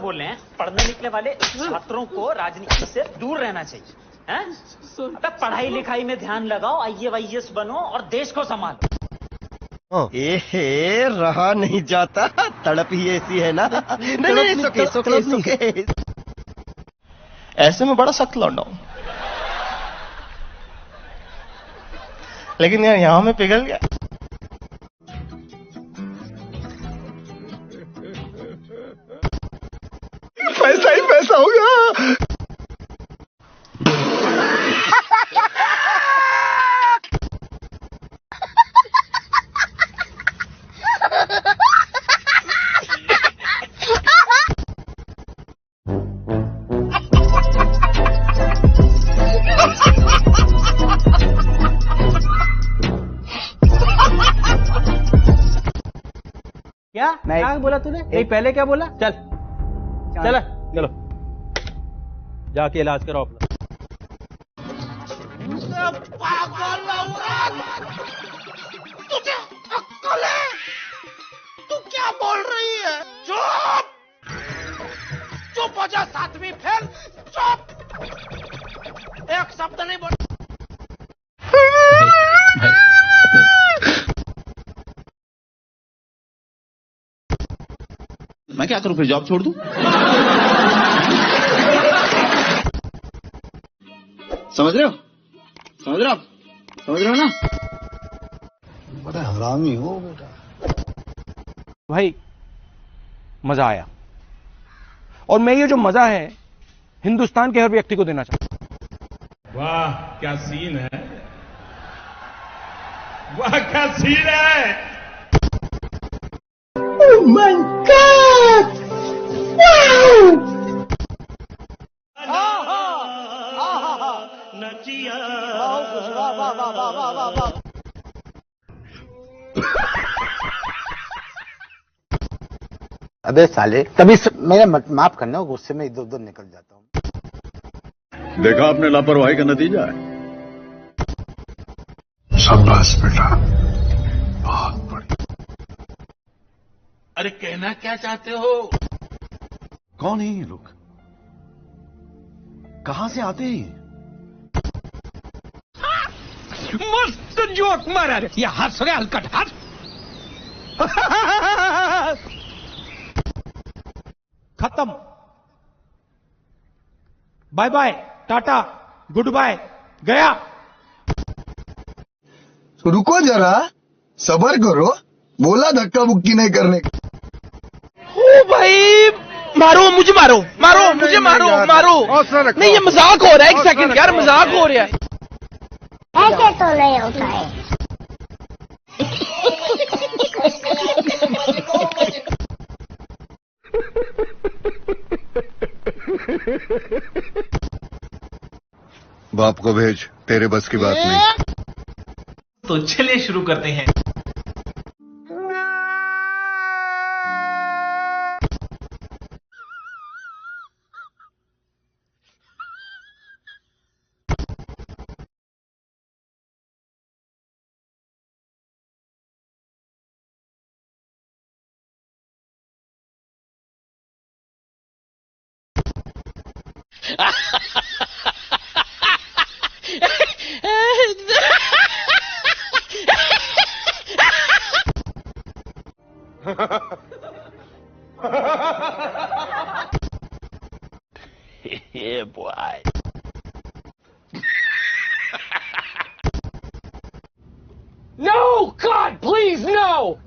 बोल रहे हैं पढ़ने निकले वाले छात्रों को राजनीति से दूर रहना चाहिए हैं? अबे पढ़ाई लिखाई में ध्यान लगाओ, आईएएस बनो और देश को संभालो। ए रहा नहीं जाता, तड़प ही ऐसी है ना। नहीं, ऐसे में बड़ा सख्त लौंडा हूं, लेकिन यार यहां में पिघल गया। पैसा ही पैसा होगा। क्या बोला तूने? नहीं पहले क्या बोला? चल चलो जाके इलाज करो अपना। तुझे अक्ल है? तू क्या बोल रही है? चुप हो जा, 7वीं फेल। चुप, एक शब्द नहीं बोल। मैं क्या करूं, फिर जॉब छोड़ दूं? समझ रहे हो ना? बड़ा हरामी हो बेटा। भाई मजा आया, और मैं ये जो मजा है हिंदुस्तान के हर व्यक्ति को देना चाहता हूं। वाह क्या सीन है, वाह क्या सीन है। Oh my God! Wow! अबे साले, तभी मेरा माफ करना, गुस्से में इधर उधर निकल जाता हूँ। देखा आपने लापरवाही का नतीजा है। शाबाश बेटा, बहुत बढ़िया। अरे कहना क्या चाहते हो? कौन है ये लोग? कहां से आते हैं? मस्त जोक मारा रे, ये हंस रहे हलकट हंस। खत्म, bye bye, tata, goodbye, गया। तो रुको जरा, सबर करो, बोला धक्का मुक्की नहीं करने का। ओ भाई, मारो मुझे, मारो मुझे, मारो। नहीं, ये मजाक हो रहा है। एक सेकंड यार, मजाक हो रहा है। ऐसे तो नहीं होता है। बाप को भेज, तेरे बस की बात नहीं। तो चलिए शुरू करते हैं। Yeah, boy. No, God, please, no!